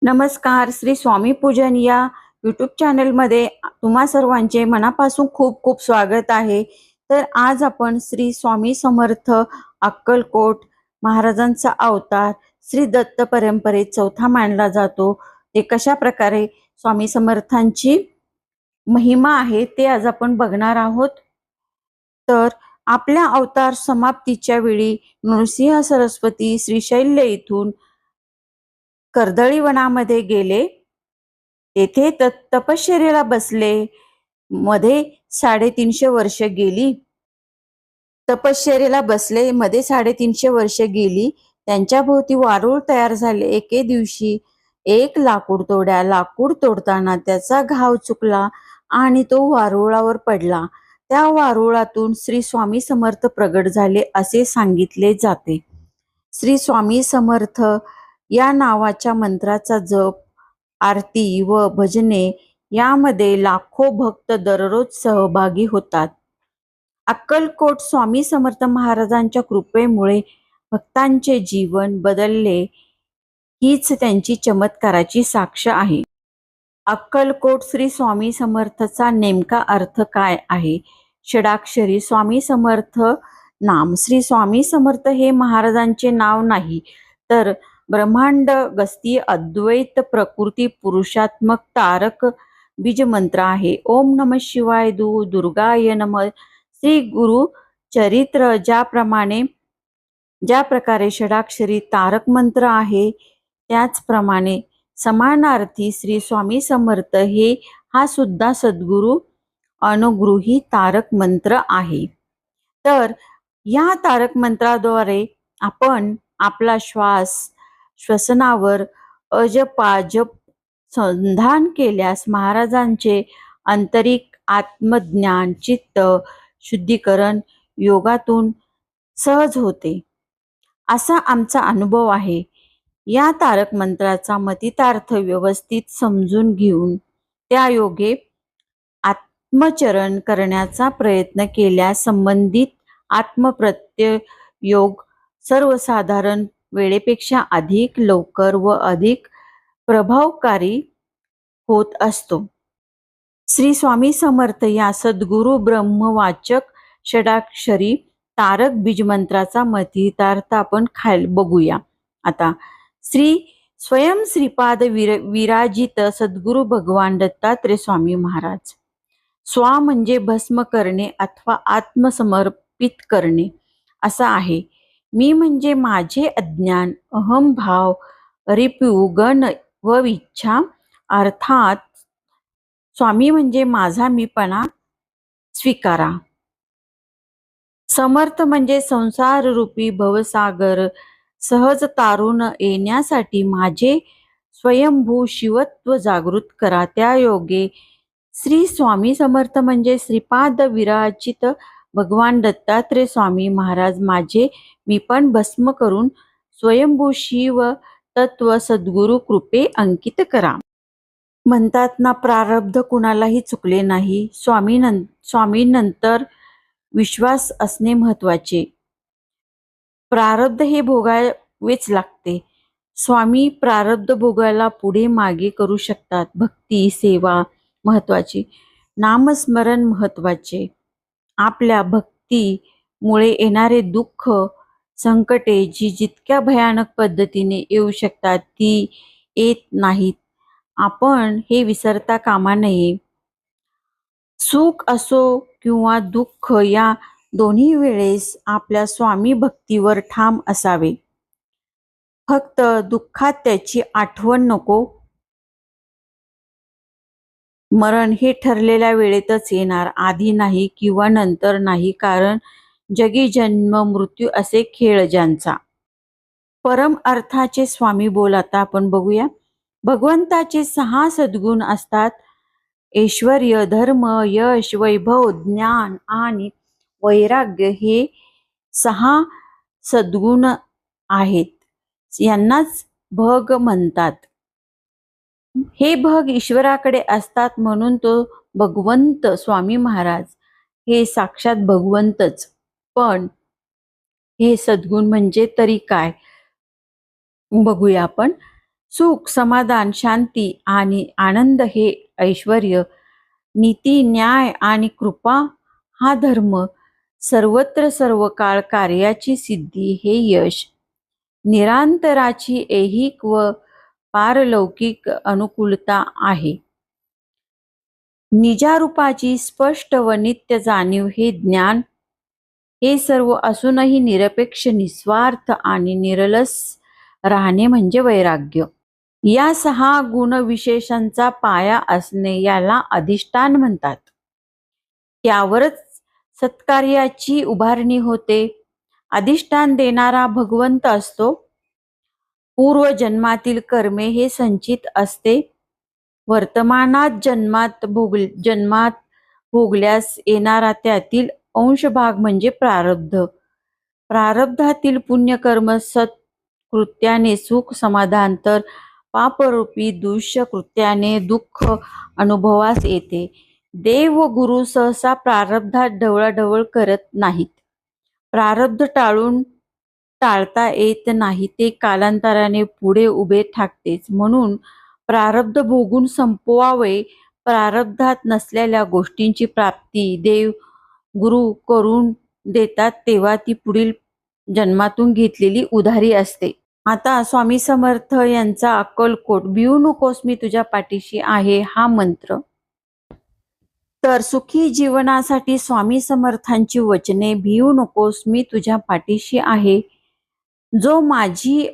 नमस्कार. श्री स्वामी पूजन या यूट्यूब चॅनलमध्ये तुम्हा सर्वांचे मनापासून खूप खूप स्वागत आहे. तर आज आपण श्री स्वामी समर्थ अक्कलकोट महाराजांचा अवतार श्री दत्त परंपरेत चौथा मानला जातो. ते कशा प्रकारे स्वामी समर्थांची महिमा आहे ते आज आपण बघणार आहोत. तर आपल्या अवतार समाप्तीच्या वेळी नृसिंह सरस्वती श्रीशैल्य इथून कर्दळी वनामध्ये गेले. तेथे तपश्चर्येला बसले. मध्ये 350 वर्ष गेली. तपश्चर्येला बसले. मध्ये 350 वर्ष गेली. त्यांच्या भोवती वारूळ तयार झाले. एके दिवशी एक लाकूड तोडताना त्याचा घाव चुकला आणि तो वारुळावर पडला. त्या वारुळातून श्री स्वामी समर्थ प्रगट झाले असे सांगितले जाते. श्री स्वामी समर्थ या नावाच्या मंत्राचा जप, आरती व भजने यामध्ये लाखो भक्त दररोज सहभागी होतात. अक्कलकोट स्वामी समर्थ महाराजांच्या कृपेमुळे भक्तांचे जीवन बदलले हीच त्यांची चमत्काराची साक्ष आहे. अक्कलकोट श्री स्वामी समर्थचा नेमका अर्थ काय आहे? षडाक्षरी स्वामी समर्थ नाम. श्री स्वामी समर्थ हे महाराजांचे नाव नाही, तर ब्रह्मांड गस्ती अद्वैत प्रकृती पुरुषात्मक तारक बीज मंत्र आहे. ओम नमः शिवाय, दुर्गाय नमः. श्री गुरु चरित्र ज्या प्रकारे षडाक्षरी तारक मंत्र आहे, त्याचप्रमाणे समानार्थी श्री स्वामी समर्थ हा सुद्धा सद्गुरु अनुगृही तारक मंत्र आहे. तर या तारक मंत्राद्वारे आपण आपला श्वसनावर अजपाजप संधान केल्यास महाराजांचे आंतरिक आत्मज्ञान चित्त शुद्धीकरण योगातून सहज होते, असा आमचा अनुभव आहे. या तारक मंत्राचा मतितार्थ व्यवस्थित समजून घेऊन त्यायोगे आत्मचरण करण्याचा प्रयत्न केल्यास संबंधित आत्मप्रत्यय योग सर्वसाधारण वेळेपेक्षा अधिक लवकर व अधिक प्रभावकारी होत असतो. श्री स्वामी समर्थ या सद्गुरु ब्रह्मवाचक षडाक्षरी तारक बीजमंत्राचा मतितार्थ आपण बघूया. आता स्वयं श्रीपाद विराजित सद्गुरु भगवान दत्तात्रय स्वामी महाराज. स्वा म्हणजे भस्म करणे अथवा आत्मसमर्पित करणे असा आहे. मी म्हणजे माझे अज्ञान, अहंभाव, रिपू, गण व इच्छा, अर्थात स्वामी म्हणजे माझा मीपणा स्वीकारा. समर्थ म्हणजे संसार रूपी भवसागर सहज तारून येण्यासाठी माझे स्वयंभू शिवत्व जागृत करा. त्या योगे श्री स्वामी समर्थ म्हणजे श्रीपाद विराजित भगवान दत्तात्रय स्वामी महाराज माझे मीपण भस्म करून स्वयंभू शिव तत्व सद्गुरु कृपे अंकित करा. म्हणतात ना, प्रारब्ध कुणालाही चुकले नाही. स्वामी नंतर विश्वास असणे महत्वाचे. प्रारब्ध हे भोगावेच लागते. स्वामी प्रारब्ध भोगायला पुढे मागे करू शकतात. भक्ती सेवा महत्वाची, नामस्मरण महत्वाचे. आपल्या भक्तीमुळे येणारे दुःख संकटे जितक्या भयानक पद्धतीने येऊ शकतात ती येत नाहीत, आपण हे विसरता कामा नये. सुख असो किंवा दुःख या दोन्ही वेळेस आपल्या स्वामी भक्तीवर ठाम असावे. फक्त दुःखात त्याची आठवण नको. मरण हे ठरलेल्या वेळेतच येणार, आधी नाही किंवा नंतर नाही. कारण जगी जन्म मृत्यू असे खेळ ज्यांचा. परम अर्थाचे स्वामी बोल आता आपण बघूया. भगवंताचे 6 सद्गुण असतात. ऐश्वर्य, धर्म, यश, वैभव, ज्ञान आणि वैराग्य हे 6 सद्गुण आहेत. यांनाच भग म्हणतात. हे भग ईश्वराकडे असतात, म्हणून तो भगवंत स्वामी महाराज हे साक्षात भगवंतच. पण हे सद्गुण म्हणजे तरी काय बघूया आपण. सुख, समाधान, शांती आणि आनंद हे ऐश्वर्य, नीती, न्याय आणि कृपा हा धर्म, सर्वत्र सर्व काळ कार्याची सिद्धी हे यश, निरांतराची ऐहिक व पारलौकिक अनुकूलता आहे. निजारूपाची स्पष्ट व नित्य जाणीव हे ज्ञान, हे सर्व असूनही निरपेक्ष, निस्वार्थ आणि निरलस राहणे म्हणजे वैराग्य. या 6 गुणविशेषांचा पाया असणे याला अधिष्ठान म्हणतात. त्यावरच सत्कार्याची उभारणी होते. अधिष्ठान देणारा भगवंत असतो. पूर्वजन्मातील कर्मे हे संचित असते. वर्तमानात जन्मात भोगल्यास येणारा त्यातील अंशभाग म्हणजे प्रारब्ध. प्रारब्धातील पुण्यकर्म सत्कृत्याने सुख समाधान, तर पापरूपी दुष्कृत्याने दुःख अनुभवास येते. देव व गुरु सहसा प्रारब्धात ढवळाढवळ करत नाहीत. प्रारब्ध टाळता येत नाही, ते कालांतराने पुढे उभे ठाकतेच. म्हणून प्रारब्ध भोगून संपवावे. प्रारब्धात नसलेल्या गोष्टींची प्राप्ती देव गुरु करून देतात, तेव्हा ती पुढील जन्मातून घेतलेली उधारी असते. आता स्वामी समर्थ यांचा अक्कलकोट, भिवू नकोस मी तुझ्या पाठीशी आहे हा मंत्र. तर सुखी जीवनासाठी स्वामी समर्थांची वचने, भिवू नकोस मी तुझ्या पाठीशी आहे. जो माझी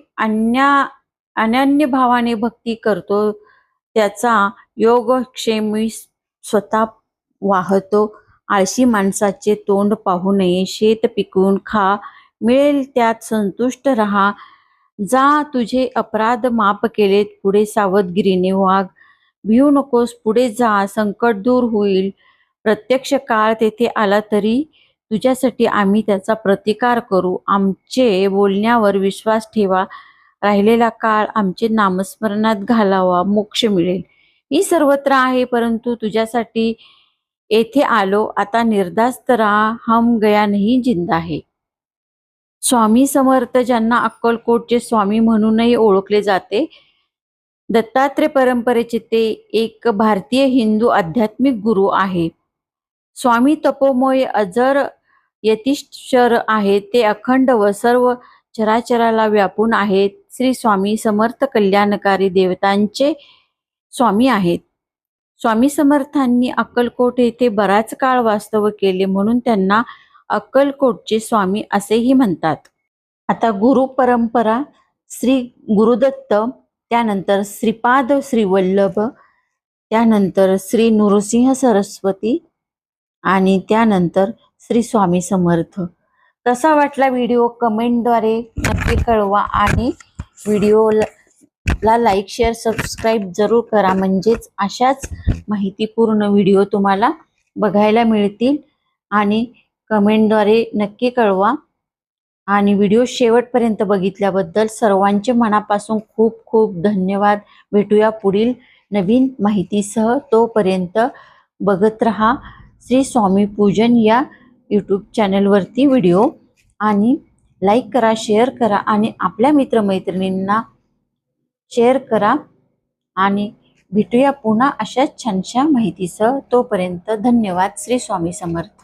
अनन्य भावाने भक्ती करतो त्याचा योगक्षेम मी स्वतः वाहतो. आळशी माणसाचे तोंड पाहू नये. शेत पिकवून खा, मिळेल त्यात संतुष्ट रहा. जा, तुझे अपराध माफ केलेत, पुढे सावधगिरीने वाग. भिवू नकोस, पुढे जा, संकट दूर होईल. प्रत्यक्ष काळ तेथे आला तरी तुझ्यासाठी आम्ही त्याचा प्रतिकार करू. आमचे बोलण्यावर विश्वास ठेवा. राहिलेला काळ आमचे नामस्मरणात घालावा, मोक्ष मिळेल. मी सर्वत्र आहे, परंतु तुझ्यासाठी येथे आलो. आता निर्धास्त राहा, हम गया नहीं जिंदा है. स्वामी समर्थ, ज्यांना अक्कलकोटचे स्वामी म्हणूनही ओळखले जाते, दत्तात्रय परंपरेचे ते एक भारतीय हिंदू आध्यात्मिक गुरु आहे. स्वामी तपोमय अजर यतीश्वर आहेत. ते अखंड व सर्व चराचराला व्यापून आहेत. श्री स्वामी समर्थ कल्याणकारी देवतांचे स्वामी आहेत. स्वामी समर्थांनी अक्कलकोट येथे बराच काळ वास्तव्य केले, म्हणून त्यांना अक्कलकोटचे स्वामी असेही म्हणतात. आता गुरु परंपरा, श्री गुरुदत्त, त्यानंतर श्रीपाद श्रीवल्लभ, त्यानंतर श्री नृसिंह सरस्वती आणि त्यानंतर श्री स्वामी समर्थ. कसा वाटला व्हिडिओ कमेंटद्वारे नक्की कळवा आणि व्हिडिओला लाईक, शेअर, सबस्क्राईब जरूर करा. म्हणजेच अशाच माहितीपूर्ण व्हिडिओ तुम्हाला बघायला मिळतील. आणि कमेंटद्वारे नक्की कळवा. आणि व्हिडिओ शेवटपर्यंत बघितल्याबद्दल सर्वांचे मनापासून खूप खूप धन्यवाद. भेटूया पुढील नवीन माहितीसह. तोपर्यंत बघत रहा श्री स्वामी पूजन या यूट्यूब चॅनलवरती व्हिडिओ. आणि लाईक करा, शेअर करा आणि आपल्या मित्रमैत्रिणींना शेअर करा. आणि भेटूया पुन्हा अशाच छानशा माहितीसह. तोपर्यंत धन्यवाद. श्री स्वामी समर्थ.